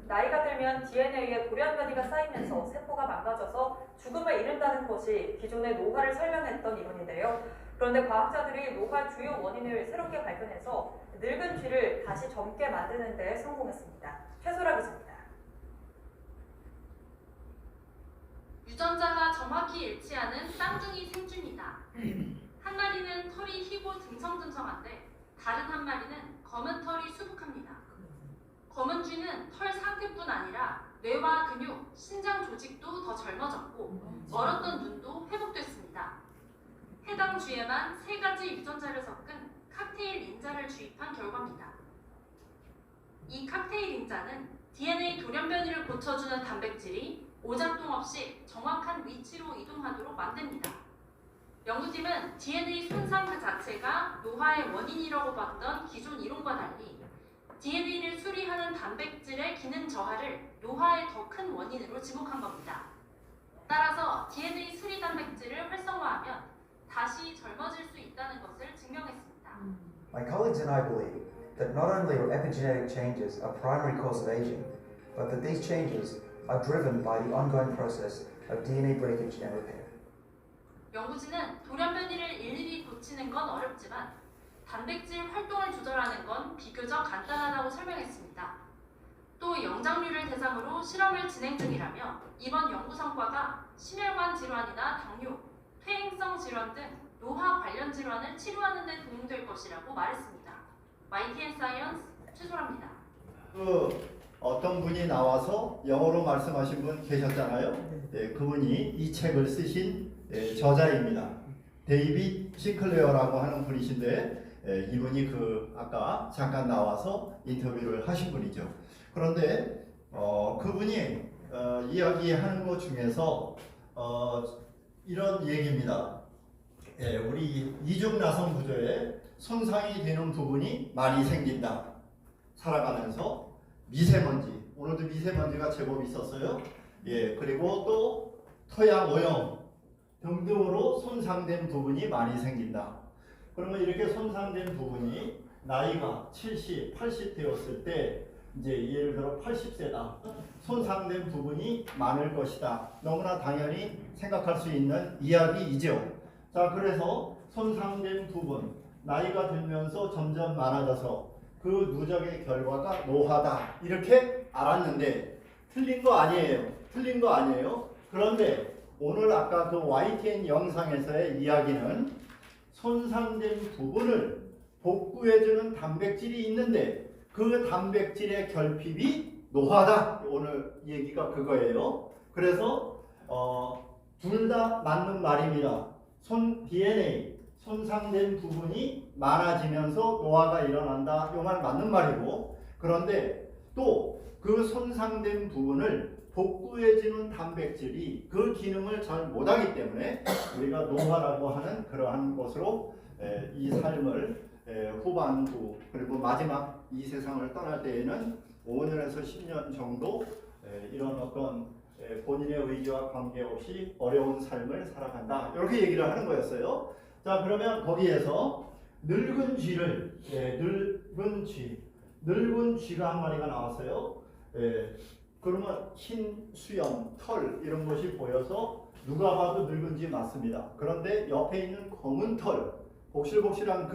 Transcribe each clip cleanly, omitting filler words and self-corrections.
나이가 들면 DNA에 돌연변이가 쌓이면서 세포가 망가져서 죽음을 이른다는 것이 기존의 노화를 설명했던 이론인데요. 그런데 과학자들이 노화 주요 원인을 새롭게 발견해서 늙은 쥐를 다시 젊게 만드는 데 성공했습니다. 최소라 기자입니다. 유전자가 정확히 일치하는 쌍둥이 생쥐입니다. 한 마리는 털이 희고 듬성듬성한데 다른 한 마리는 검은 털이 수북합니다. 검은 쥐는 털 상태뿐 아니라 뇌와 근육, 신장 조직도 더 젊어졌고 멀었던 눈도 회복됐습니다. 해당 쥐에만 3가지 유전자를 섞은 칵테일 인자를 주입한 결과입니다. 이 칵테일 인자는 DNA 돌연변이를 고쳐주는 단백질이 오작동 없이 정확한 위치로 이동하도록 만듭니다. 연구팀은 DNA 손상 그 자체가 노화의 원인이라고 봤던 기존 이론과 달리 DNA를 수리하는 단백질의 기능 저하를 노화의 더 큰 원인으로 지목한 겁니다. 따라서 DNA 수리 단백질을 활성화하면 다시 젊어질 수 있다는 것을 증명했습니다. My colleagues and I believe that not only are epigenetic changes a primary cause of aging, but that these changes are driven by the ongoing process of DNA breakage and repair. 연구진은 돌연변이를 일일이 고치는 건 어렵지만 단백질 활동을 조절하는 건 비교적 간단하다고 설명했습니다. 또 영장류를 대상으로 실험을 진행 중이라며 이번 연구 성과가 심혈관 질환이나 당뇨, 퇴행성 질환 등 노화 관련 질환을 치료하는 데 도움될 것이라고 말했습니다. YTN 사이언스 최소라입니다. 어떤 분이 나와서 영어로 말씀하신 분 계셨잖아요. 그분이 이 책을 쓰신 저자입니다. 데이빗 시클레어라고 하는 분이신데 이분이 아까 잠깐 나와서 인터뷰를 하신 분이죠. 그런데 그분이 이야기하는 것 중에서 이런 얘기입니다. 우리 이중나선 구조에 손상이 되는 부분이 많이 생긴다. 살아가면서 미세먼지, 오늘도 미세먼지가 제법 있었어요. 그리고 또 토양 오염 등등으로 손상된 부분이 많이 생긴다. 그러면 이렇게 손상된 부분이 나이가 70, 80 되었을 때 이제 예를 들어 80세다. 손상된 부분이 많을 것이다. 너무나 당연히 생각할 수 있는 이야기이죠. 자, 그래서 손상된 부분, 나이가 들면서 점점 많아져서 그 누적의 결과가 노화다. 이렇게 알았는데 틀린 거 아니에요. 틀린 거 아니에요. 그런데 오늘 아까 그 YTN 영상에서의 이야기는 손상된 부분을 복구해주는 단백질이 있는데 그 단백질의 결핍이 노화다. 오늘 얘기가 그거예요. 그래서 둘 다 맞는 말입니다. DNA 손상된 부분이 많아지면서 노화가 일어난다. 이 말 맞는 말이고, 그런데 또 그 손상된 부분을 복구해주는 단백질이 그 기능을 잘 못하기 때문에 우리가 노화라고 하는 그러한 것으로 이 삶을 후반부 그리고 마지막 이 세상을 떠날 때에는 5년에서 10년 정도 이런 어떤 본인의 의지와 관계없이 어려운 삶을 살아간다. 이렇게 얘기를 하는 거였어요. 자, 그러면 거기에서 늙은 쥐가 한 마리가 나왔어요. 그러면 흰 수염, 털 이런 것이 보여서 누가 봐도 늙은 쥐 맞습니다. 그런데 옆에 있는 검은 털, 복실복실한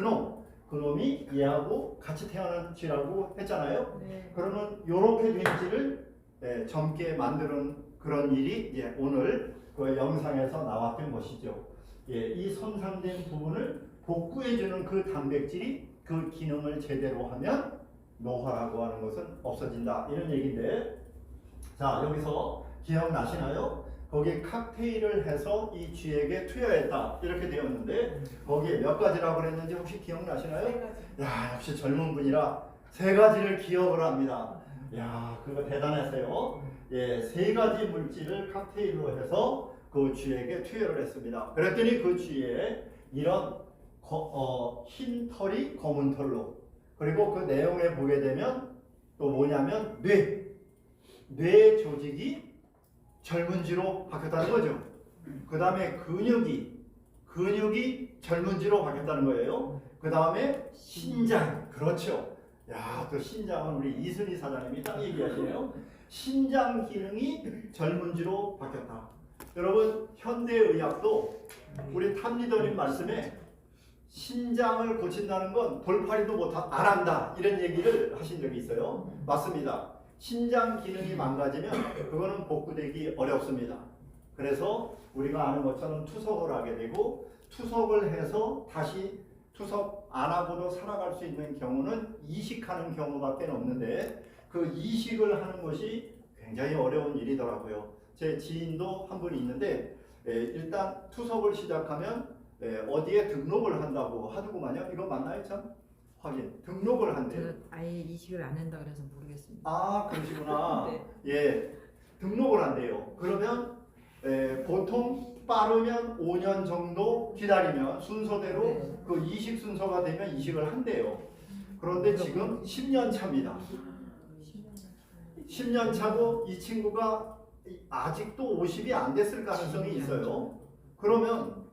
그놈이 얘하고 같이 태어난 쥐라고 했잖아요. 그러면 이렇게 된 쥐를 젊게 만드는 그런 일이 오늘 그 영상에서 나왔던 것이죠. 이 손상된 부분을 복구해주는 그 단백질이 그 기능을 제대로 하면 노화라고 하는 것은 없어진다. 이런 얘기인데, 자, 여기서 기억나시나요? 거기에 칵테일을 해서 이 쥐에게 투여했다. 이렇게 되었는데 거기에 몇 가지라고 그랬는지 혹시 기억나시나요? 3가지. 야, 역시 젊은 분이라 3가지를 기억을 합니다. 야, 그거 대단했어요. 3가지 물질을 칵테일로 해서 그 쥐에게 투여를 했습니다. 그랬더니 그 쥐에 이런 흰 털이 검은 털로, 그리고 그 내용에 보게 되면 또 뭐냐면 뇌 조직이 젊은 쥐로 바뀌었다는 거죠. 그 다음에 근육이 젊은 쥐로 바뀌었다는 거예요. 그 다음에 신장, 그렇죠. 야, 또 신장은 우리 이순희 사장님이 딱 얘기하시네요. 신장 기능이 젊은지로 바뀌었다. 여러분, 현대의학도 우리 탐리더님 말씀에 신장을 고친다는 건 돌팔이도 안 한다 이런 얘기를 하신 적이 있어요. 맞습니다. 신장 기능이 망가지면 그거는 복구되기 어렵습니다. 그래서 우리가 아는 것처럼 투석을 하게 되고, 투석을 해서 다시 투석 안 하고도 살아갈 수 있는 경우는 이식하는 경우밖에 없는데, 그 이식을 하는 것이 굉장히 어려운 일이더라고요. 제 지인도 한 분이 있는데 일단 투석을 시작하면 어디에 등록을 한다고 하더구만요. 이거 맞나요? 참 확인. 등록을 한대요. 아예 이식을 안 한다 그래서 모르겠습니다. 아, 그러시구나. 네. 예, 등록을 한대요. 그러면 보통 빠르면 5년 정도 기다리면 순서대로 네. 그 이식 순서가 되면 이식을 한대요. 그런데 지금 10년 차입니다. 10년 차고 이 친구가 아직도 50이 안 됐을 가능성이 있어요. 그러면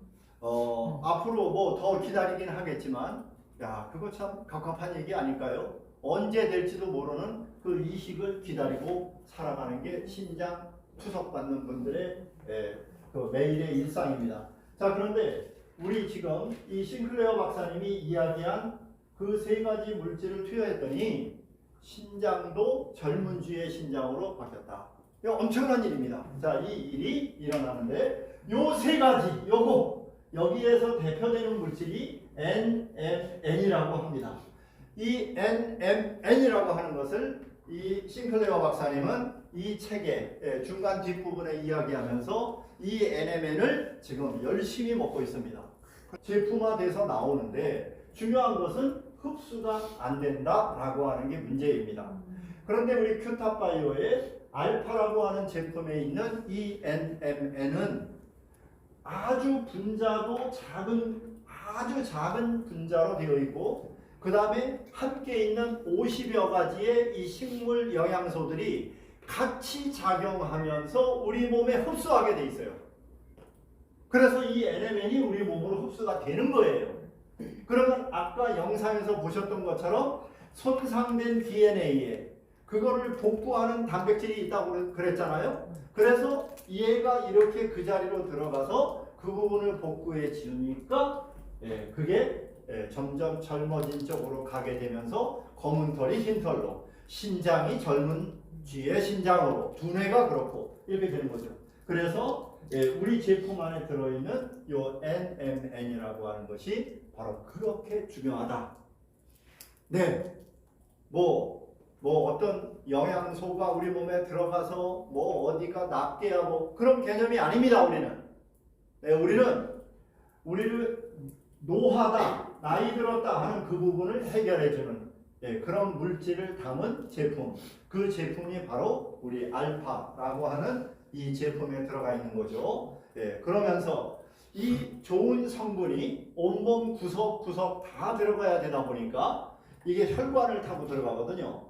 앞으로 뭐 더 기다리긴 하겠지만, 야, 그거 참 갑갑한 얘기 아닐까요? 언제 될지도 모르는 그 이식을 기다리고 살아가는 게 신장 투석받는 분들의 그 매일의 일상입니다. 자, 그런데 우리 지금 이 싱클레어 박사님이 이야기한 그 세 가지 물질을 투여했더니 신장도 젊은쥐의 신장으로 바뀌었다. 이거 엄청난 일입니다. 자, 이 일이 일어나는데 요 세 가지, 요거 여기에서 대표되는 물질이 NMN이라고 합니다. 이 NMN이라고 하는 것을 이 싱클레어 박사님은 이 책의 중간 뒷부분에 이야기하면서 이 NMN을 지금 열심히 먹고 있습니다. 제품화돼서 나오는데 중요한 것은 흡수가 안 된다라고 하는 게 문제입니다. 그런데 우리 큐탑바이오의 알파라고 하는 제품에 있는 이 NMN은 아주 분자도 아주 작은 분자로 되어 있고, 그 다음에 함께 있는 50여 가지의 이 식물 영양소들이 같이 작용하면서 우리 몸에 흡수하게 돼 있어요. 그래서 이 NMN이 우리 몸으로 흡수가 되는 거예요. 그러면 아까 영상에서 보셨던 것처럼 손상된 DNA에 그거를 복구하는 단백질이 있다고 그랬잖아요. 그래서 얘가 이렇게 그 자리로 들어가서 그 부분을 복구해 주니까 그게 점점 젊어진 쪽으로 가게 되면서 검은 털이 흰 털로, 신장이 젊은 쥐의 신장으로, 두뇌가 그렇고 이렇게 되는 거죠. 그래서 우리 제품 안에 들어있는 요 NMN이라고 하는 것이 바로 그렇게 중요하다. 네, 뭐 어떤 영양소가 우리 몸에 들어가서 뭐 어디가 낫게 하고 그런 개념이 아닙니다. 우리는 우리를 노하다, 나이 들었다 하는 그 부분을 해결해주는 그런 물질을 담은 제품, 그 제품이 바로 우리 알파라고 하는 이 제품에 들어가 있는 거죠. 그러면서 이 좋은 성분이 온몸 구석구석 다 들어가야 되다 보니까 이게 혈관을 타고 들어가거든요.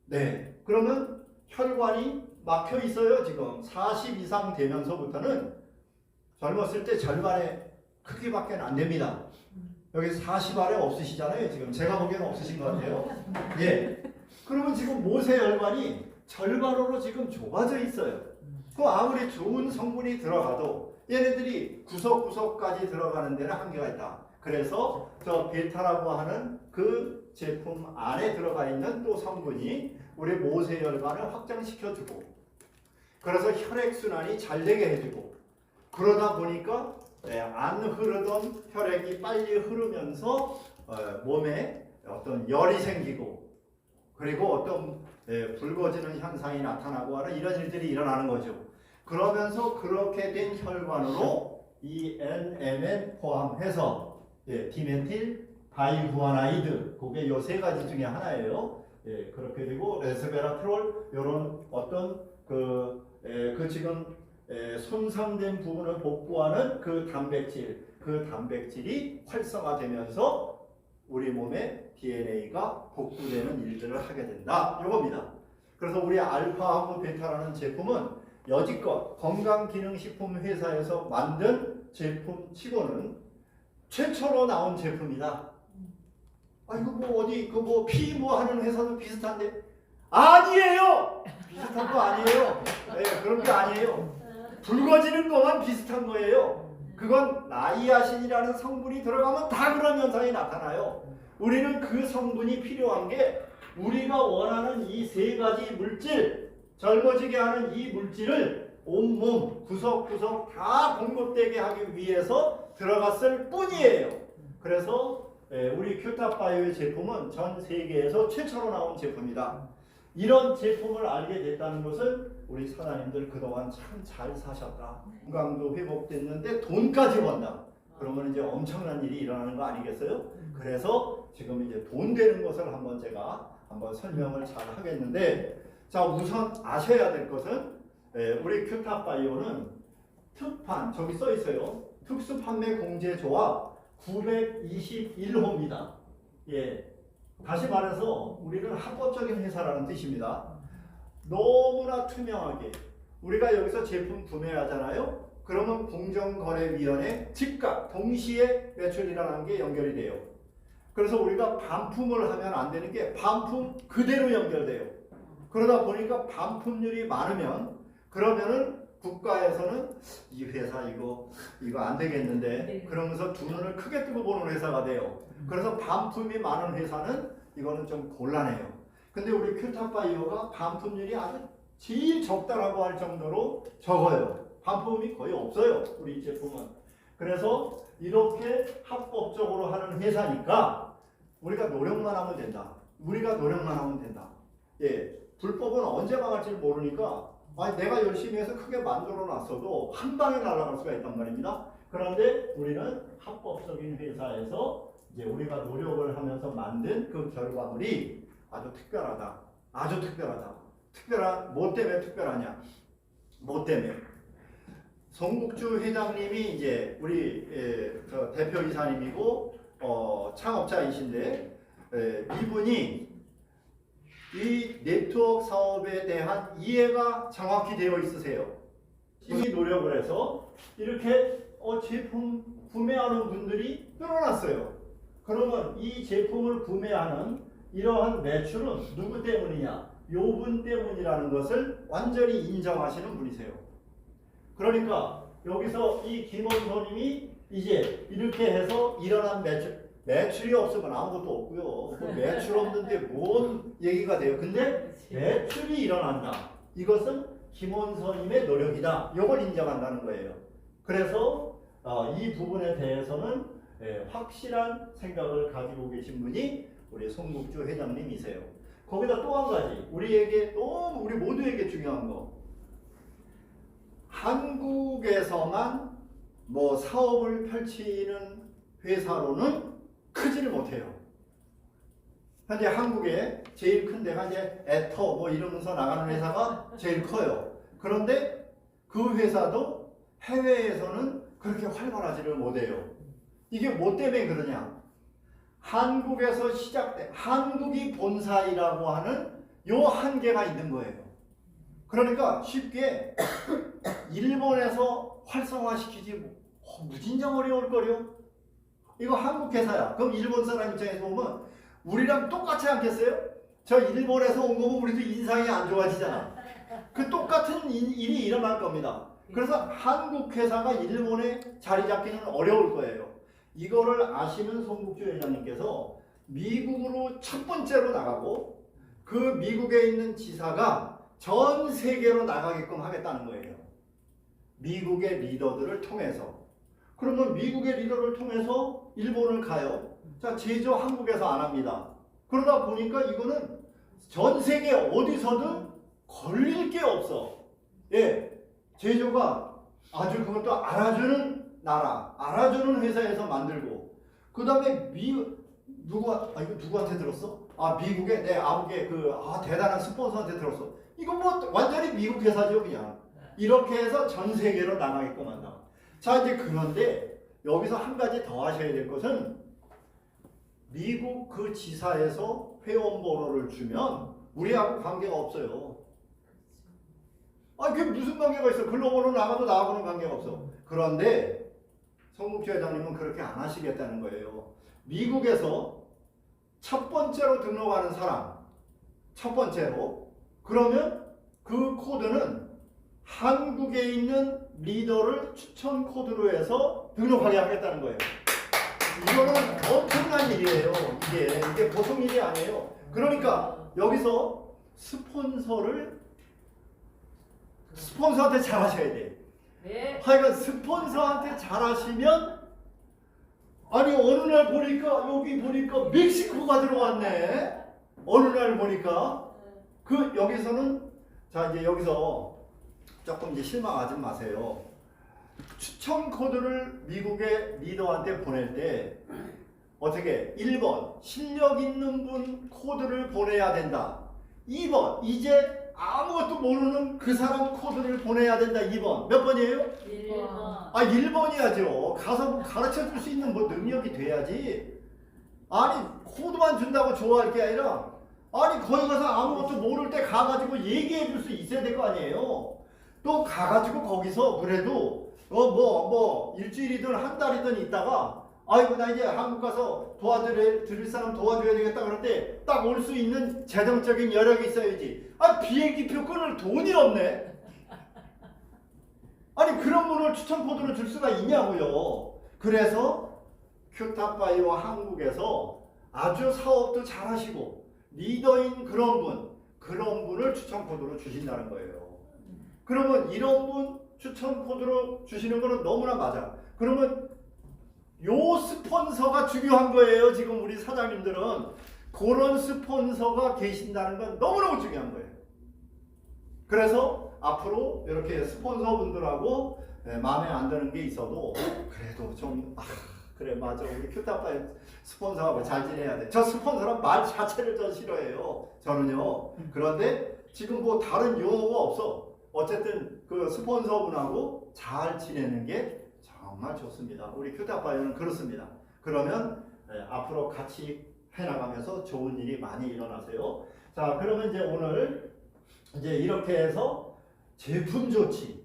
네, 그러면 혈관이 막혀 있어요. 지금 40 이상 되면서부터는 젊었을 때 절반의 크기밖에 안 됩니다. 여기 40 아래 없으시잖아요. 지금 제가 보기에는 없으신 것 같아요. 예. 그러면 지금 모세혈관이 절반으로 지금 좁아져 있어요. 그 아무리 좋은 성분이 들어가도 얘네들이 구석구석까지 들어가는 데는 한계가 있다. 그래서 저 베타라고 하는 그 제품 안에 들어가 있는 또 성분이 우리 모세혈관을 확장시켜주고, 그래서 혈액순환이 잘 되게 해주고, 그러다 보니까 안 흐르던 혈액이 빨리 흐르면서 몸에 어떤 열이 생기고, 그리고 어떤 붉어지는 현상이 나타나고 하는 이런 일들이 일어나는 거죠. 그러면서 그렇게 된 혈관으로 이 NMN 포함해서 디메틸 다이구아나이드, 그게 요 세 가지 중에 하나예요. 그렇게 되고 레스베라트롤, 이런 어떤 그 지금 손상된 부분을 복구하는 그 단백질이 활성화되면서 우리 몸의 DNA가 복구되는 일들을 하게 된다. 이겁니다. 그래서 우리 알파하고 베타라는 제품은 여지껏 건강기능식품 회사에서 만든 제품 치고는 최초로 나온 제품이다. 아 이거 뭐 어디 그 뭐 피 뭐 하는 회사도 비슷한데 아니에요. 비슷한 거 아니에요. 네, 그런 게 아니에요. 붉어지는 것만 비슷한 거예요. 그건 나이아신이라는 성분이 들어가면 다 그런 현상이 나타나요. 우리는 그 성분이 필요한 게 우리가 원하는 이 세 가지 물질, 젊어지게 하는 이 물질을 온몸 구석구석 다 공급되게 하기 위해서 들어갔을 뿐이에요. 그래서 우리 큐탑바이오의 제품은 전 세계에서 최초로 나온 제품이다. 이런 제품을 알게 됐다는 것은 우리 사장님들 그동안 참 잘 사셨다. 건강도 회복됐는데 돈까지 번다. 그러면 이제 엄청난 일이 일어나는 거 아니겠어요? 그래서 지금 이제 돈 되는 것을 한번 제가 한번 설명을 잘 하겠는데, 자 우선 아셔야 될 것은 우리 큐탑바이오는 특판 저기 써 있어요. 특수판매공제조합 921호입니다. 예, 다시 말해서 우리는 합법적인 회사라는 뜻입니다. 너무나 투명하게 우리가 여기서 제품 구매하잖아요. 그러면 공정거래위원회 즉각 동시에 매출이라는 게 연결이 돼요. 그래서 우리가 반품을 하면 안 되는 게 반품 그대로 연결돼요. 그러다 보니까 반품률이 많으면 그러면은 국가에서는 이 회사 이거 안 되겠는데 그러면서 두 눈을 크게 뜨고 보는 회사가 돼요. 그래서 반품이 많은 회사는 이거는 좀 곤란해요. 근데 우리 큐탑바이오가 반품률이 아주 제일 적다라고 할 정도로 적어요. 반품이 거의 없어요, 우리 제품은. 그래서 이렇게 합법적으로 하는 회사니까 우리가 노력만 하면 된다. 우리가 노력만 하면 된다. 예, 불법은 언제 망할지 모르니까 아니, 내가 열심히 해서 크게 만들어 놨어도 한 방에 날아갈 수가 있단 말입니다. 그런데 우리는 합법적인 회사에서 이제 우리가 노력을 하면서 만든 그 결과물이 아주 특별하다. 아주 특별하다. 특별한, 뭐 때문에 특별하냐? 뭐 때문에? 송국주 회장님이 이제 우리 저 대표이사님이고 창업자이신데 이분이 이 네트워크 사업에 대한 이해가 정확히 되어 있으세요. 이 노력을 해서 이렇게 제품 구매하는 분들이 늘어났어요. 그러면 이 제품을 구매하는 이러한 매출은 누구 때문이냐? 요분 때문이라는 것을 완전히 인정하시는 분이세요. 그러니까 여기서 이 김원선님이 이제 이렇게 해서 일어난 매출이 없으면 아무것도 없고요. 그 매출 없는데 뭔 얘기가 돼요. 근데 매출이 일어난다. 이것은 김원선님의 노력이다. 이걸 인정한다는 거예요. 그래서 이 부분에 대해서는 확실한 생각을 가지고 계신 분이 우리 송국주 회장님이세요. 거기다 또 한 가지 우리에게 너무 우리 모두에게 중요한 거, 한국에서만 뭐 사업을 펼치는 회사로는 크지를 못해요. 현재 한국에 제일 큰 데가 이제 애터 뭐 이러면서 나가는 회사가 제일 커요. 그런데 그 회사도 해외에서는 그렇게 활발하지를 못해요. 이게 뭐 때문에 그러냐? 한국에서 시작된 한국이 본사이라고 하는 요 한계가 있는 거예요. 그러니까 쉽게 일본에서 활성화시키지 무진장 어려울 거려. 이거 한국 회사야. 그럼 일본 사람 입장에서 보면 우리랑 똑같지 않겠어요? 저 일본에서 온 거면 우리도 인상이 안 좋아지잖아. 그 똑같은 일이 일어날 겁니다. 그래서 한국 회사가 일본에 자리 잡기는 어려울 거예요. 이거를 아시는 송국주 회장님께서 미국으로 첫 번째로 나가고 그 미국에 있는 지사가 전 세계로 나가게끔 하겠다는 거예요. 미국의 리더들을 통해서. 그러면 미국의 리더를 통해서 일본을 가요. 자, 제조 한국에서 안 합니다. 그러다 보니까 이거는 전 세계 어디서든 걸릴 게 없어. 예, 제조가 아주 그것도 알아주는 나라, 알아주는 회사에서 만들고, 그 다음에 이거 누구한테 들었어? 미국의 내 아버지의 대단한 스폰서한테 들었어. 이거 뭐 완전히 미국 회사죠, 그냥. 이렇게 해서 전 세계로 나가게끔 한다. 자, 이제 그런데 여기서 한 가지 더 하셔야 될 것은 미국 그 지사에서 회원번호를 주면 우리하고 관계가 없어요. 그게 무슨 관계가 있어? 글로벌로 나가도 나하고는 관계가 없어. 그런데 송국주 회장님은 그렇게 안 하시겠다는 거예요. 미국에서 첫 번째로 등록하는 사람, 첫 번째로, 그러면 그 코드는 한국에 있는 리더를 추천 코드로 해서 등록하게 하겠다는 거예요. 이거는 엄청난 일이에요. 이게 보통 일이 아니에요. 그러니까 여기서 스폰서한테 잘하셔야 돼. 네. 하여간 스폰서한테 잘하시면, 아니 어느 날 보니까 여기 보니까 멕시코가 들어왔네. 어느 날 보니까 그 여기서는, 자 이제 여기서 조금 이제 실망하지 마세요. 추천 코드를 미국의 리더한테 보낼 때 어떻게 1번 실력 있는 분 코드를 보내야 된다. 2번 이제 아무것도 모르는 그 사람 코드를 보내야 된다. 2번 몇 번이에요? 1번. 아 1번이야죠. 가서 가르쳐 줄 수 있는 뭐 능력이 돼야지. 아니 코드만 준다고 좋아할 게 아니라, 아니 거기 가서 아무것도 모를 때 가가지고 얘기해 줄 수 있어야 될 거 아니에요. 또 가가지고 거기서 그래도 뭐 일주일이든 한 달이든 있다가, 아이고 나 이제 한국 가서 도와드릴 사람 도와줘야 되겠다 그럴 때 딱 올 수 있는 재정적인 여력이 있어야지. 아 비행기표 끊을 돈이 없네. 아니 그런 분을 추천 코드로 줄 수가 있냐고요. 그래서 큐탑바이오 한국에서 아주 사업도 잘하시고 리더인 그런 분을 추천 코드로 주신다는 거예요. 그러면 이런 분 추천 코드로 주시는 거는 너무나 맞아. 그러면 요 스폰서가 중요한 거예요. 지금 우리 사장님들은 그런 스폰서가 계신다는 건 너무너무 중요한 거예요. 그래서 앞으로 이렇게 스폰서분들하고 마음에 안 드는 게 있어도 그래도 좀 그래 맞아 우리 큐타파의 스폰서하고 잘 지내야 돼. 저 스폰서란 말 자체를 전 싫어해요. 저는요. 그런데 지금 뭐 다른 용어가 없어. 어쨌든 그 스폰서분하고 잘 지내는 게 정말 좋습니다. 우리 큐타파이어는 그렇습니다. 그러면 앞으로 같이 해나가면서 좋은 일이 많이 일어나세요. 자, 그러면 이제 오늘 이제 이렇게 해서 제품 조치.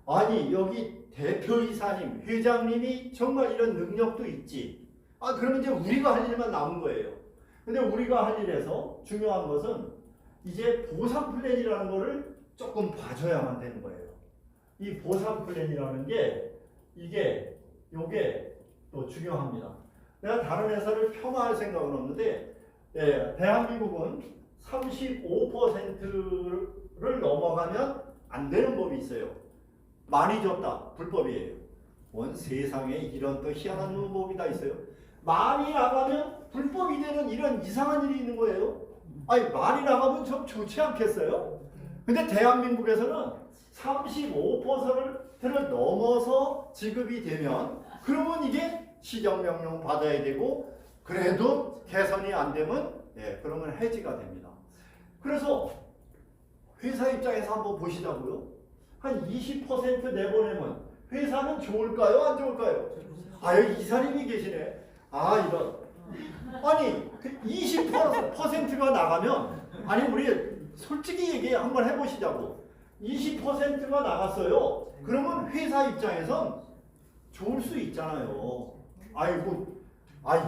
아니 여기 대표이사님, 회장님이 정말 이런 능력도 있지. 아 그러면 이제 우리가 할 일만 남은 거예요. 근데 우리가 할 일에서 중요한 것은 이제 보상 플랜이라는 거를 조금 봐줘야만 되는 거예요. 이 보상 플랜이라는 게 요게 또 중요합니다. 내가 다른 회사를 폄하할 생각은 없는데 대한민국은 35%를 넘어가면 안 되는 법이 있어요. 많이 줬다 불법이에요. 원 세상에 이런 또 희한한 법이 다 있어요. 많이 나가면 불법이 되는 이런 이상한 일이 있는 거예요. 아니 많이 나가면 좀 좋지 않겠어요? 근데 대한민국에서는 35%를 넘어서 지급이 되면 그러면 이게 시정명령 받아야 되고 그래도 개선이 안 되면 그러면 해지가 됩니다. 그래서 회사 입장에서 한번 보시자고요. 한 20% 내보내면 회사는 좋을까요? 안 좋을까요? 아 여기 이사님이 계시네. 아 이런. 아니 20%가 나가면 아니 우리 솔직히 얘기 한번 해보시자고. 20%가 나갔어요. 그러면 회사 입장에선 좋을 수 있잖아요. 아이고,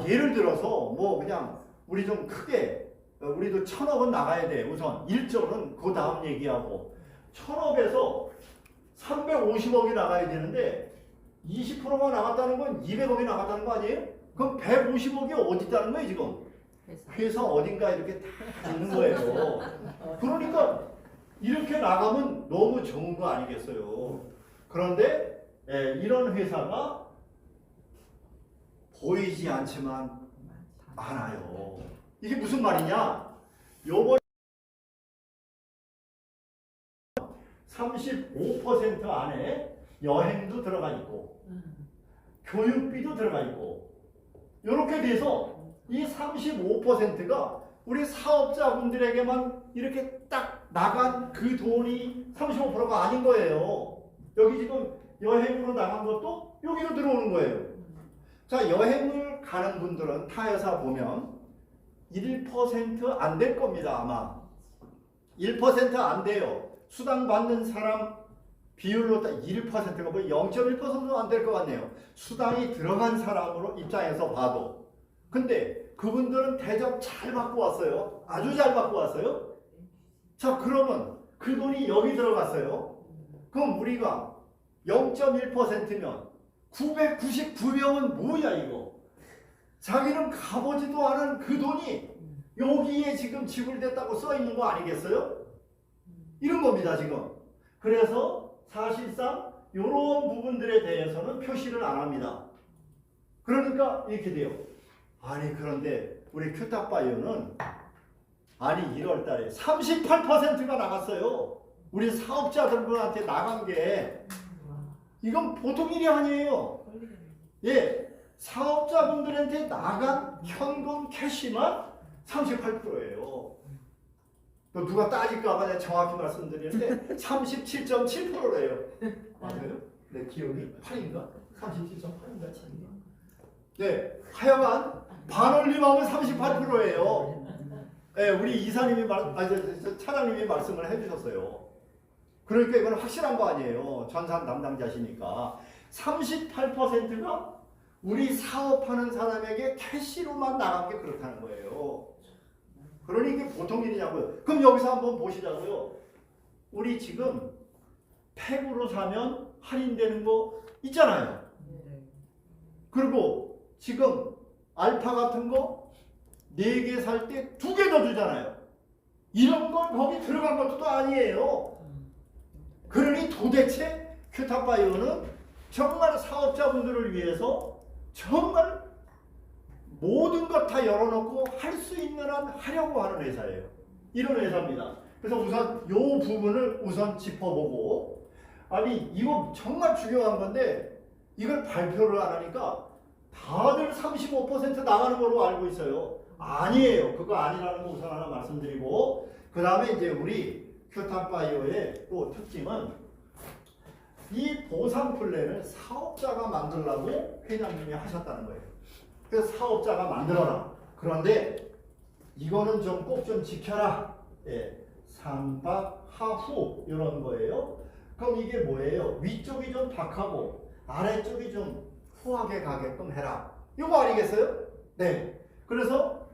예를 들어서 뭐 그냥 우리 좀 크게 우리도 1,000억은 나가야 돼. 우선 1조는 그 다음 얘기하고 1,000억에서 350억이 나가야 되는데 20%가 나갔다는 건 200억이 나갔다는 거 아니에요? 그럼 150억이 어디 있다는 거예요 지금? 회사 어딘가 이렇게 다 있는 거예요. 그러니까 이렇게 나가면 너무 좋은 거 아니겠어요? 그런데 이런 회사가 보이지 않지만 많아요. 이게 무슨 말이냐? 요번 35% 안에 여행도 들어가 있고 교육비도 들어가 있고 이렇게 돼서 이 35%가 우리 사업자분들에게만 이렇게 딱 나간 그 돈이 35%가 아닌 거예요. 여기 지금 여행으로 나간 것도 여기로 들어오는 거예요. 자, 여행을 가는 분들은 타 회사 보면 1% 안 될 겁니다. 아마 1% 안 돼요. 수당 받는 사람 비율로 1%가 뭐 0.1%도 안 될 것 같네요. 수당이 들어간 사람으로 입장에서 봐도. 근데 그분들은 대접 잘 받고 왔어요. 아주 잘 받고 왔어요. 자, 그러면 그 돈이 여기 들어갔어요. 그럼 우리가 0.1%면 999명은 뭐야 이거? 자기는 가보지도 않은 그 돈이 여기에 지금 지불됐다고 써 있는 거 아니겠어요? 이런 겁니다 지금. 그래서 사실상 이런 부분들에 대해서는 표시를 안 합니다. 그러니까 이렇게 돼요. 아니 그런데 우리 큐탑바이오는 아니 1월 달에 38%가 나갔어요. 우리 사업자들한테 나간 게 이건 보통 일이 아니에요. 예, 사업자분들한테 나간 현금 캐시만 38%예요. 또 누가 따질까봐 내가 정확히 말씀드리는데 37.7%래요. 맞아요? 내 기억이 8인가? 37.8인가? 7인가? 네, 하여간 반올림하면 38%예요. 네, 우리 이사님이 차장님이 말씀을 해주셨어요. 그러니까 이건 확실한 거 아니에요. 전산 담당자시니까 38%가 우리 사업하는 사람에게 캐시로만 나간 게 그렇다는 거예요. 그러니 이게 보통 일이냐고요. 그럼 여기서 한번 보시자고요. 우리 지금 팩으로 사면 할인되는 거 있잖아요. 그리고 지금 알파 같은 거 4개 살 때 2개 더 주잖아요. 이런 건 거기 들어간 것도 또 아니에요. 그러니 도대체 큐탑바이오는 정말 사업자분들을 위해서 정말 모든 것 다 열어놓고 할 수 있는 한 하려고 하는 회사예요. 이런 회사입니다. 그래서 우선 이 부분을 우선 짚어보고, 아니 이거 정말 중요한 건데 이걸 발표를 안 하니까 다들 35% 나가는 걸로 알고 있어요. 아니에요. 그거 아니라는 거 우선 하나 말씀드리고, 그 다음에 이제 우리 큐탑바이오의 또 특징은 이 보상 플랜을 사업자가 만들라고 회장님이 하셨다는 거예요. 그래서 사업자가 만들어라. 그런데 이거는 좀 꼭 좀 지켜라. 예, 상박 하후 이런 거예요. 그럼 이게 뭐예요? 위쪽이 좀 박하고 아래쪽이 좀 후하게 가게끔 해라. 이거 아니겠어요? 네. 그래서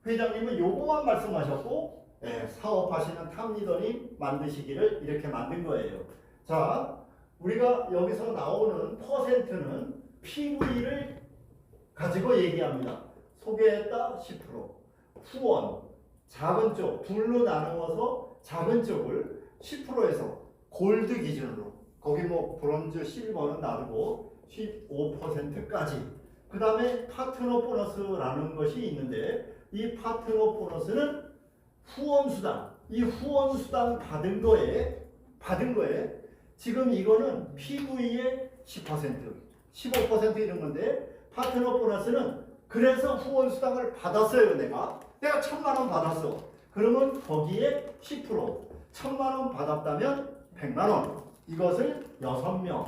회장님은 요거만 말씀하셨고, 예, 사업하시는 탑리더님 만드시기를 이렇게 만든 거예요. 자, 우리가 여기서 나오는 퍼센트는 PV를 가지고 얘기합니다. 소개했다 10%, 후원 작은 쪽 둘로 나누어서 작은 쪽을 10%에서 골드 기준으로, 거기 뭐 브론즈, 실버는 놔두고 15%까지. 그 다음에 파트너 보너스라는 것이 있는데 이 파트너 보너스는 후원수당, 이 후원수당 받은 거에 지금 이거는 PV의 10%, 15% 이런 건데, 파트너 보너스는 그래서 후원수당을 받았어요. 내가 1,000만 원 받았어. 그러면 거기에 10%, 1,000만 원 받았다면 100만 원. 이것을 6명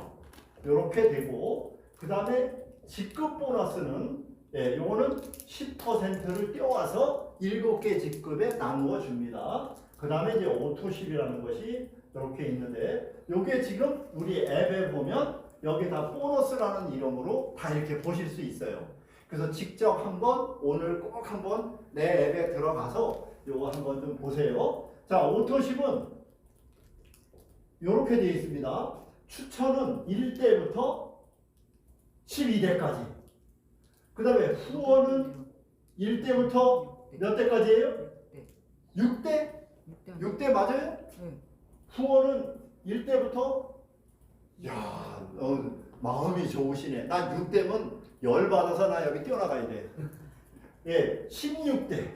이렇게 되고, 그 다음에 직급 보너스는 요거는 10%를 떼어와서 7개 직급에 나누어 줍니다. 그 다음에 이제 오토십이라는 것이 이렇게 있는데, 요게 지금 우리 앱에 보면 여기 다 보너스라는 이름으로 다 이렇게 보실 수 있어요. 그래서 직접 한번 오늘 꼭 한번 내 앱에 들어가서 요거 한번 좀 보세요. 자, 오토십은 이렇게 되어 있습니다. 추천은 1대부터 12대까지. 그 다음에 후원은 1대부터 몇 대까지예요? 6대? 6대 맞아요? 후원은 1대부터, 야, 마음이 좋으시네. 나 6대면 열받아서 나 여기 뛰어나가야 돼. 예, 16대.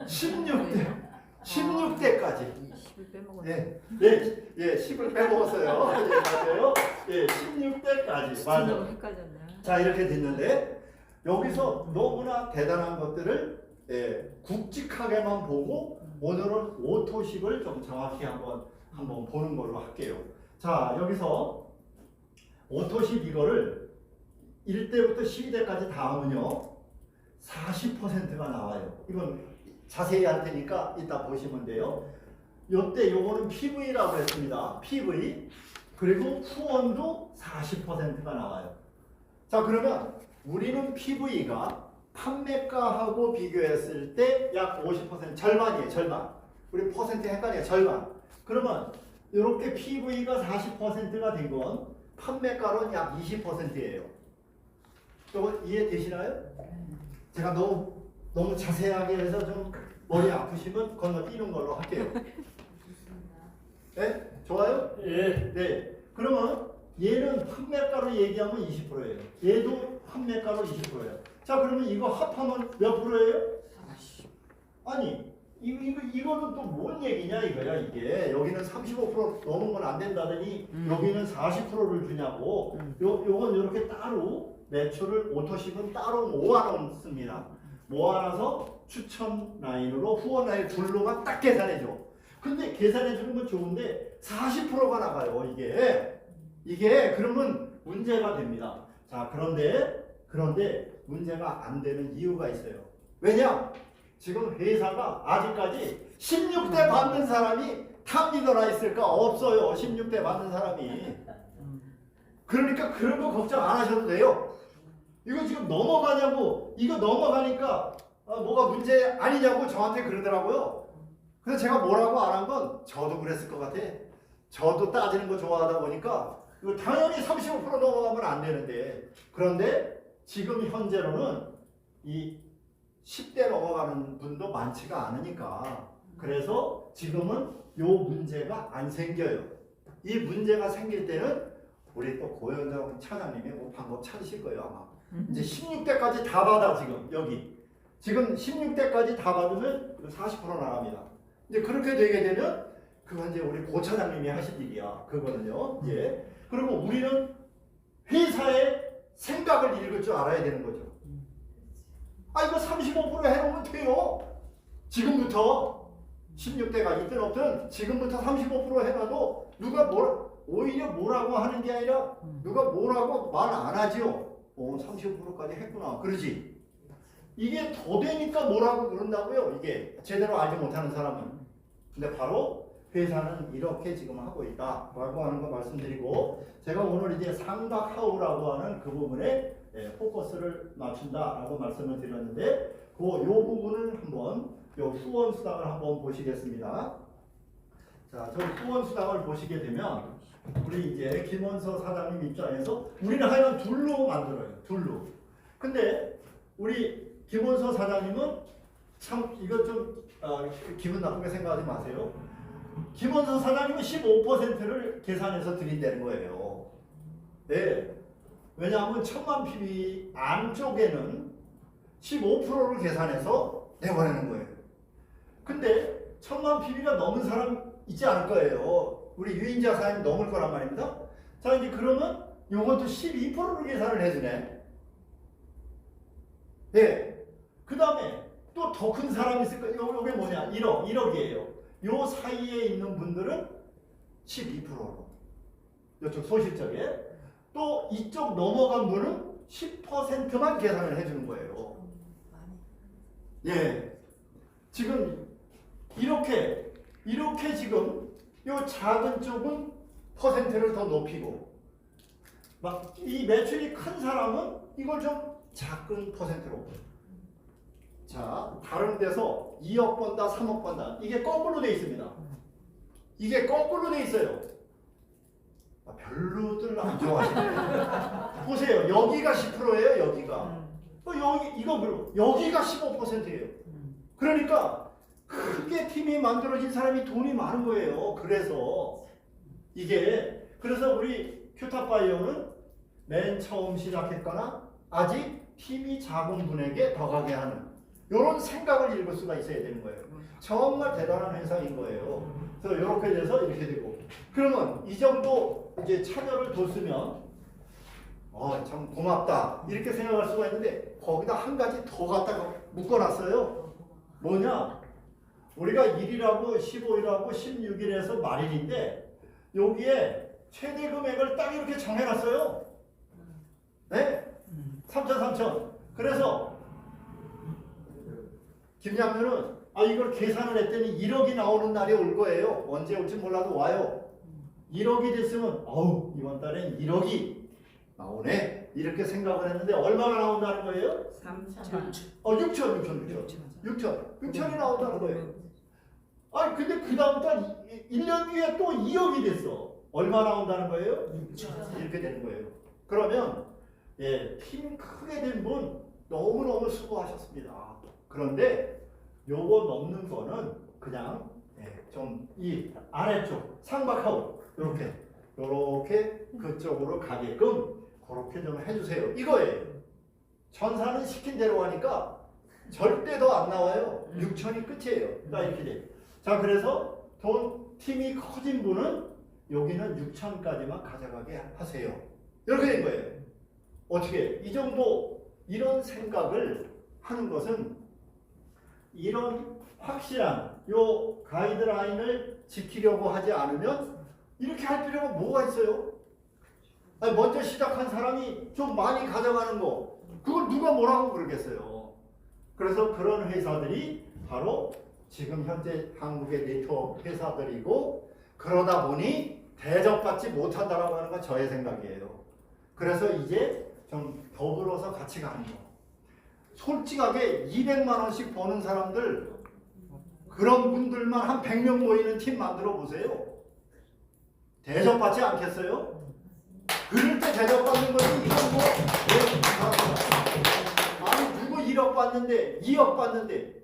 16대까지. 10을 빼먹었네. 예, 10을 빼먹었어요. 예, 맞아요. 예, 16대까지. 맞아요. 너무 헷갈렸네. 자, 이렇게 됐는데, 여기서 너무나 대단한 것들을 굵직하게만 보고, 오늘은 오토십을 좀 정확히 한번 보는 걸로 할게요. 자, 여기서 오토십 이거를 1대부터 12대까지 다 하면요 40%가 나와요. 이건 자세히 할 테니까 이따 보시면 돼요. 요때 요거는 PV라고 했습니다. PV. 그리고 후원도 40%가 나와요. 자, 그러면 우리는 PV가 판매가하고 비교했을 때 약 50% 절반이에요. 절반. 우리 퍼센트 헷갈려요. 절반. 그러면 이렇게 PV가 40%가 된 건 판매가로는 약 20%예요. 이거 이해되시나요? 제가 너무 자세하게 해서 좀 머리 아프시면 건너뛰는 걸로 할게요. 네? 좋아요? 예. 네. 그러면 얘는 판매가로 얘기하면 20%예요. 얘도 판매가로 20%예요. 자, 그러면 이거 합하면 몇 프로예요? 아니, 이거는 또 뭔 얘기냐 이거야 이게. 여기는 35% 넘으면 안 된다더니 여기는 40%를 주냐고. 요건 이렇게 따로 매출을 오토십은 따로 모아놓습니다. 모아놔서 추천 라인으로 후원 라인 둘로만 딱 계산해줘. 근데 계산해주는 건 좋은데 40%가 나가요 이게 그러면 문제가 됩니다. 자, 그런데 문제가 안 되는 이유가 있어요. 왜냐? 지금 회사가 아직까지 16대 받는 사람이 탑리더나 있을까? 없어요. 16대 받는 사람이. 그러니까 그런 거 걱정 안 하셔도 돼요. 이거 지금 넘어가냐고, 이거 넘어가니까 뭐가 문제 아니냐고 저한테 그러더라고요. 그래서 제가 뭐라고 안 한 건 저도 그랬을 것 같아. 저도 따지는 거 좋아하다 보니까 이거 당연히 35% 넘어가면 안 되는데, 그런데 지금 현재로는 이 10대 넘어가는 분도 많지가 않으니까, 그래서 지금은 요 문제가 안 생겨요. 이 문제가 생길 때는 우리 또 고현정 차장님이 뭐 방법 찾으실 거예요 아마. 이제 16대까지 다 받아. 지금 16대까지 다 받으면 40% 나갑니다. 이제 그렇게 되게 되면 그건 이제 우리 고 차장님이 하실 일이야. 그거는요. 예. 그리고 우리는 회사의 생각을 읽을 줄 알아야 되는 거죠. 아, 이거 35% 해놓으면 돼요. 지금부터 16대가 있든 없든 지금부터 35% 해놔도 누가 오히려 뭐라고 하는 게 아니라 누가 뭐라고 말 안 하지요. 35%까지 했구나. 그러지. 이게 더 되니까 뭐라고 그런다고요. 이게 제대로 알지 못하는 사람은. 근데 바로 회사는 이렇게 지금 하고 있다라고 하는 거 말씀드리고, 제가 오늘 이제 삼각하우라고 하는 그 부분에 포커스를 맞춘다라고 말씀을 드렸는데, 요 부분을 한번 요 후원 수당을 한번 보시겠습니다. 자, 저 후원 수당을 보시게 되면 우리 이제 김원서 사장님 입장에서 우리는 하여간 둘로 만들어요. 둘로. 근데 우리 김원서 사장님은 참 이거 좀 기분 나쁘게 생각하지 마세요. 김원서 사장님은 15%를 계산해서 드린다는 거예요. 네. 왜냐하면 1000만 PB 안쪽에는 15%를 계산해서 내보내는 거예요. 근데 1000만 PB가 넘은 사람 있지 않을 거예요. 우리 유인자 사장님 넘을 거란 말입니다. 자, 이제 그러면 요것도 12%를 계산을 해주네. 네. 그 다음에 또 더 큰 사람이 있을 거예요. 요게 뭐냐? 1억이에요. 요 사이에 있는 분들은 12%로. 이쪽 소실적에. 또 이쪽 넘어간 분은 10%만 계산을 해주는 거예요. 예. 지금 이렇게 지금 요 작은 쪽은 퍼센트를 더 높이고, 막 이 매출이 큰 사람은 이걸 좀 작은 퍼센트로. 자, 다른 데서 2억 번다, 3억 번다. 이게 거꾸로 돼 있습니다. 이게 거꾸로 돼 있어요. 별로들 안 좋아하시네요. 보세요. 여기가 10%예요. 여기가. 여기가 15%예요. 그러니까 크게 팀이 만들어진 사람이 돈이 많은 거예요. 그래서 우리 큐탑바이오는 맨 처음 시작했거나 아직 팀이 작은 분에게 더 가게 하는 이런 생각을 읽을 수가 있어야 되는 거예요. 정말 대단한 회사인 거예요. 그래서 이렇게 돼서 이렇게 되고, 그러면 이 정도 이제 참여를 뒀으면 참 고맙다 이렇게 생각할 수가 있는데, 거기다 한 가지 더 갖다가 묶어놨어요. 뭐냐? 우리가 1일하고 15일하고 16일에서 말일인데 여기에 최대 금액을 딱 이렇게 정해놨어요. 네? 3,000. 그래서 김양면은 이걸 계산을 했더니 1억이 나오는 날이 올 거예요. 언제 올지 몰라도 와요. 1억이 됐으면 이번 달엔 1억이 나오네. 이렇게 생각을 했는데 얼마가 나온다는 거예요? 3천. 6천이 나온다는 거예요. 아니 근데 그 다음 달 1년 뒤에 또 2억이 됐어. 얼마 나온다는 거예요? 6천. 이렇게 되는 거예요. 그러면 예, 팀 크게 된 분 너무너무 수고하셨습니다. 그런데 요거 넘는 거는 그냥 좀 이 아래쪽 상박하고 요렇게 그쪽으로 가게끔 그렇게 좀 해주세요. 이거예요. 전사는 시킨 대로 하니까 절대 더 안 나와요. 6천이 끝이에요. 자 이렇게 돼. 자 그래서 팀이 커진 분은 여기는 6천까지만 가져가게 하세요. 이렇게 된 거예요. 어떻게 이 정도 이런 생각을 하는 것은 이런 확실한 요 가이드라인을 지키려고 하지 않으면 이렇게 할 필요가 뭐가 있어요? 아니, 먼저 시작한 사람이 좀 많이 가져가는 거 그걸 누가 뭐라고 그러겠어요. 그래서 그런 회사들이 바로 지금 현재 한국의 네트워크 회사들이고 그러다 보니 대접받지 못한다라고 하는 건 저의 생각이에요. 그래서 이제 좀 더불어서 같이 가는 거. 솔직하게 200만 원씩 버는 사람들 그런 분들만 한 100명 모이는 팀 만들어 보세요. 대접받지 않겠어요? 그럴 때 대접받는 거지 이건 뭐 아니 누구 1억 받는데 2억 받는데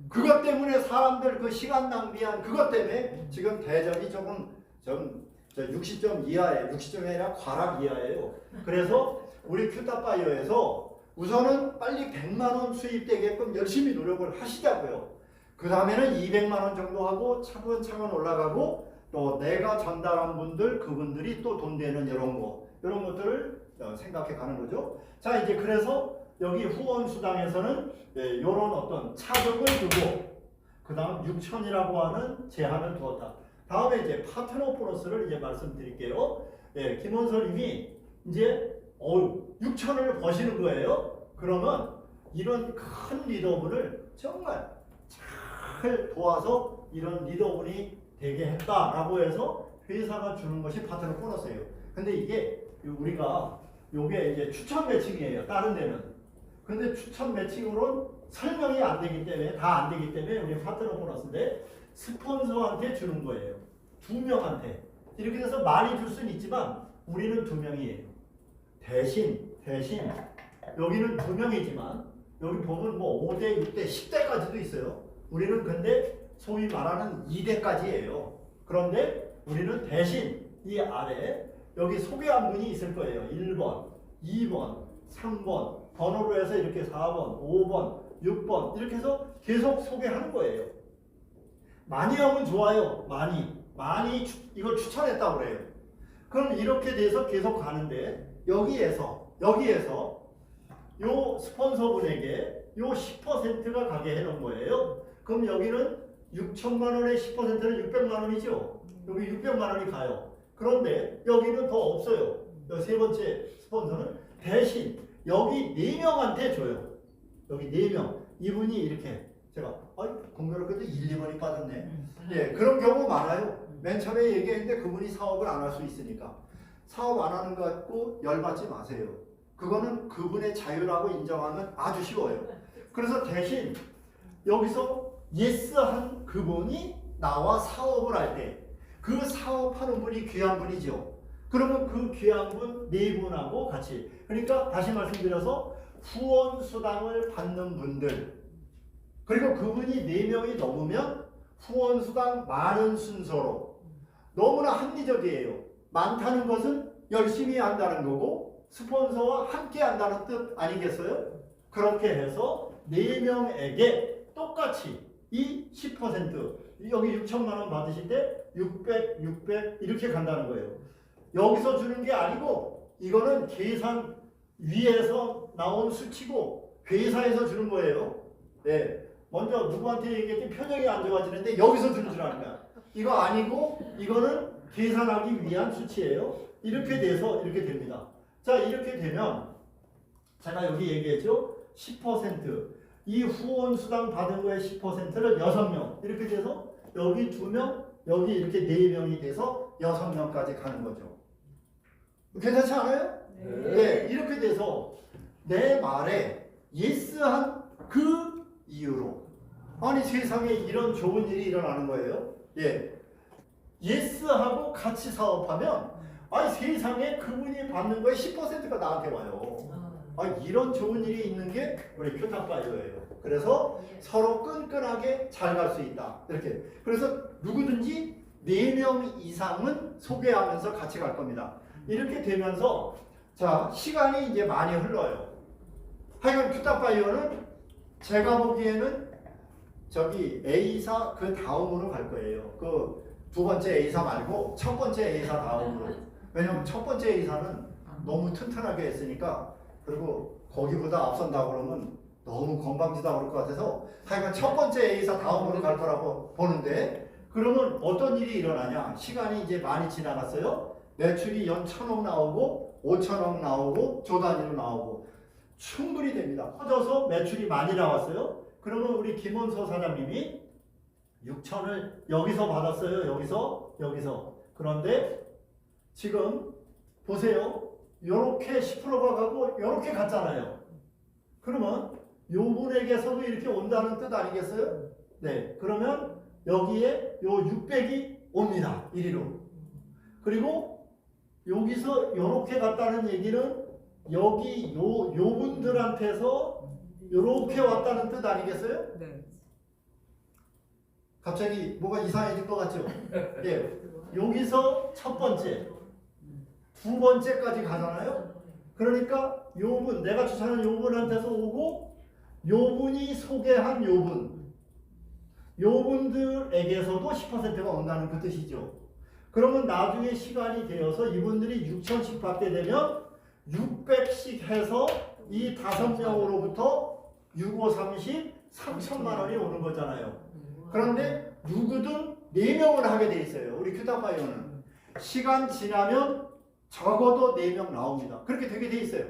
그것 때문에 사람들 그 시간 낭비한 그것 때문에 지금 대접이 조금 좀 60점 이하에 60점이 아니라 과락 이하예요. 그래서 우리 큐타파이어에서 우선은 빨리 100만 원 수입되게끔 열심히 노력을 하시자고요. 그 다음에는 200만 원 정도 하고 차근차근 올라가고 또 내가 전달한 분들 그분들이 또 돈 되는 이런 것들을 생각해 가는 거죠. 자 이제 그래서 여기 후원 수당에서는 이런 어떤 차등을 두고 그 다음 6천이라고 하는 제한을 두었다. 다음에 이제 파트너 보너스를 이제 말씀드릴게요. 김원설님이 이제 6천을 버시는 거예요. 그러면 이런 큰 리더분을 정말 잘 도와서 이런 리더분이 되게 했다라고 해서 회사가 주는 것이 파트너 보너스예요. 근데 이게 우리가 요게 이제 추천 매칭이에요. 다른 데는. 근데 추천 매칭으로는 설명이 안 되기 때문에 다 안 되기 때문에 우리 파트너 보너스인데 스폰서한테 주는 거예요. 2명한테. 이렇게 해서 많이 줄 수는 있지만 우리는 2명이에요. 대신 여기는 2명이지만 여기 보면 뭐 5대, 6대, 10대까지도 있어요. 우리는 근데 소위 말하는 2대까지예요. 그런데 우리는 대신 이 아래 여기 소개한 분이 있을 거예요. 1번, 2번, 3번, 번호로 해서 이렇게 4번, 5번, 6번 이렇게 해서 계속 소개하는 거예요. 많이 하면 좋아요. 많이 이걸 추천했다고 그래요. 그럼 이렇게 돼서 계속 가는데 여기에서 요 스폰서분에게 요 10%가 가게 해놓은 거예요. 그럼 여기는 6천만 원의 10%는 600만 원이죠. 여기 600만 원이 가요. 그런데 여기는 더 없어요. 세 번째 스폰서는 대신 여기 4명한테 줘요. 여기 4명. 이분이 이렇게 제가 공교롭게도 1, 2번이 빠졌네. 예, 그런 경우 많아요. 맨 처음에 얘기했는데 그분이 사업을 안 할 수 있으니까. 사업 안 하는 것 같고 열받지 마세요. 그거는 그분의 자유라고 인정하면 아주 쉬워요. 그래서 대신 여기서 예스한 그분이 나와 사업을 할 때 그 사업하는 분이 귀한 분이죠. 그러면 그 귀한 분 4분하고 같이 그러니까 다시 말씀드려서 후원 수당을 받는 분들 그리고 그분이 4명이 넘으면 후원 수당 많은 순서로 너무나 합리적이에요. 많다는 것은 열심히 한다는 거고 스폰서와 함께 한다는 뜻 아니겠어요? 그렇게 해서 4명에게 똑같이 이 10% 여기 6천만 원 받으실 때 600 이렇게 간다는 거예요. 여기서 주는 게 아니고 이거는 계산 위에서 나온 수치고 회사에서 주는 거예요. 네. 먼저 누구한테 얘기했더니 표정이 안 좋아지는데 여기서 주는 줄 아니까 이거 아니고 이거는 계산하기 위한 수치예요. 이렇게 돼서 이렇게 됩니다. 자 이렇게 되면 제가 여기 얘기했죠. 10% 이 후원 수당 받은 거의 10%를 6명 이렇게 돼서 여기 2명 여기 이렇게 4명이 돼서 6명까지 가는 거죠. 괜찮지 않아요? 네. 이렇게 돼서 내 말에 예스한 그 이유로 아니 세상에 이런 좋은 일이 일어나는 거예요. 예스하고 같이 사업하면 아니 세상에 그분이 받는 거에 10%가 나한테 와요. 이런 좋은 일이 있는 게 우리 큐탑바이오예요. 그래서 서로 끈끈하게 잘 갈 수 있다. 이렇게. 그래서 누구든지 4명 이상은 소개하면서 같이 갈 겁니다. 이렇게 되면서 자 시간이 이제 많이 흘러요. 하여간 큐탑바이오는 제가 보기에는 저기 A사 그 다음으로 갈 거예요. 그 두 번째 A사 말고 첫 번째 A사 다음으로. 왜냐면 첫 번째 A사는 너무 튼튼하게 했으니까 그리고 거기보다 앞선다 그러면 너무 건방지다 그럴 것 같아서 하여간 첫 번째 A사 다음으로 갈 거라고 보는데 그러면 어떤 일이 일어나냐. 시간이 이제 많이 지나갔어요. 매출이 연 1,000억 나오고 5,000억 나오고 조 단위로 나오고 충분히 됩니다. 커져서 매출이 많이 나왔어요. 그러면 우리 김원서 사장님이 6천을 여기서 받았어요. 여기서. 그런데 지금 보세요. 요렇게 10%가 가고 요렇게 갔잖아요. 그러면 요분에게서도 이렇게 온다는 뜻 아니겠어요? 네. 그러면 여기에 요 600이 옵니다. 이리로. 그리고 여기서 요렇게 갔다는 얘기는 여기 요 분들한테서 요렇게 왔다는 뜻 아니겠어요? 네. 갑자기 뭐가 이상해질 것 같죠? 여기서 첫 번째, 두 번째까지 가잖아요? 그러니까 요분, 내가 추천한 요분한테서 오고 요분이 소개한 요분들에게서도 10%가 온다는 그 뜻이죠. 그러면 나중에 시간이 되어서 이분들이 6,000씩 받게 되면 600씩 해서 이 5명으로부터 6, 5, 30, 3천만 원이 오는 거잖아요. 그런데 누구든 4명을 하게 돼 있어요. 우리 큐탑바이오는. 시간 지나면 적어도 4명 나옵니다. 그렇게 되게 돼 있어요.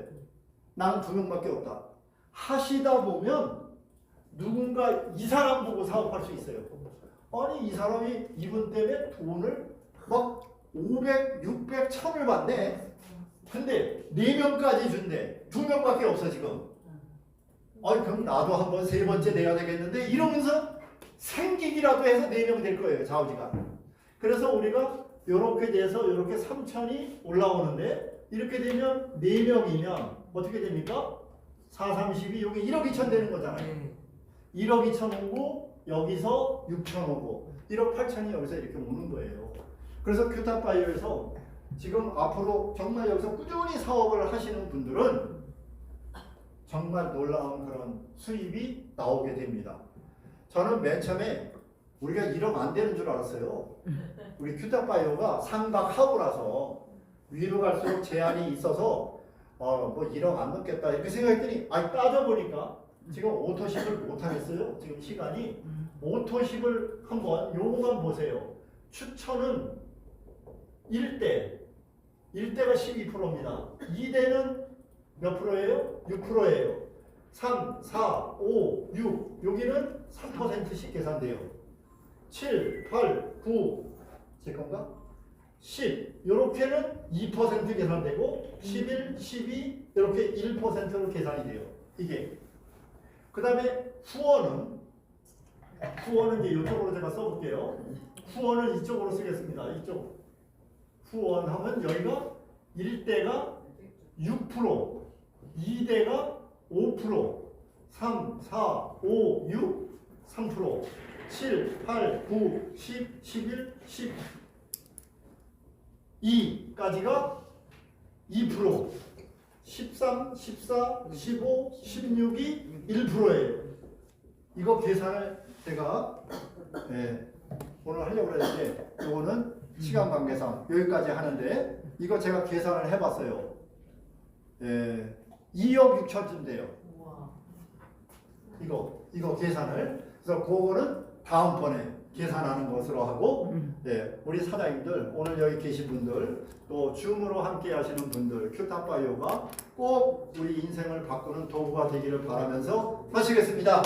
나는 2명밖에 없다. 하시다 보면 누군가 이 사람 보고 사업할 수 있어요. 아니 이 사람이 이분 때문에 돈을 막 500, 600, 1000을 받네. 근데 4명까지 준대. 2명밖에 없어 지금. 그럼 나도 한번 3번째 내야 되겠는데 이러면서 생기기라도 해서 4명 될 거예요. 좌우지간. 그래서 우리가 이렇게 돼서 이렇게 3천이 올라오는데 이렇게 되면 4명이면 어떻게 됩니까? 4, 32 여기 1억 2천 되는 거잖아요. 1억 2천 오고 여기서 6천 오고 1억 8천이 여기서 이렇게 오는 거예요. 그래서 큐탑바이오에서 지금 앞으로 정말 여기서 꾸준히 사업을 하시는 분들은 정말 놀라운 그런 수입이 나오게 됩니다. 저는 맨 처음에 우리가 1억 안 되는 줄 알았어요. 우리 큐탑바이오가 상박하고라서 위로 갈수록 제한이 있어서 뭐 1억 안 넘겠다 이렇게 생각했더니 따져보니까 지금 오토십을 못 하겠어요. 지금 시간이 오토십을 한번 요거만 보세요. 추천은 1대가 12%입니다. 2대는 몇 프로예요? 6%예요. 3, 4, 5, 6 여기는 3%씩 계산돼요. 7, 8, 9 제 건가? 10 요렇게는 2% 계산되고 11, 12 이렇게 1%로 계산이 돼요. 이게 그 다음에 후원은 이제 이쪽으로 제가 써볼게요. 후원을 이쪽으로 쓰겠습니다. 이쪽 후원하면 여기가 1대가 6%, 2대가 5%, 3, 4, 5, 6, 3%, 7, 8, 9, 10, 11, 12까지가 2%, 13, 14, 15, 16이 1%예요. 이거 계산을 제가 오늘 하려고 했는데 이거는 시간 관계상 여기까지 하는데 이거 제가 계산을 해봤어요. 2억 6천쯤 돼요. 이거 계산을. 그래서 그거는 다음번에 계산하는 것으로 하고 우리 사장님들 오늘 여기 계신 분들 또 줌으로 함께 하시는 분들 큐탑바이오가 꼭 우리 인생을 바꾸는 도구가 되기를 바라면서 마치겠습니다.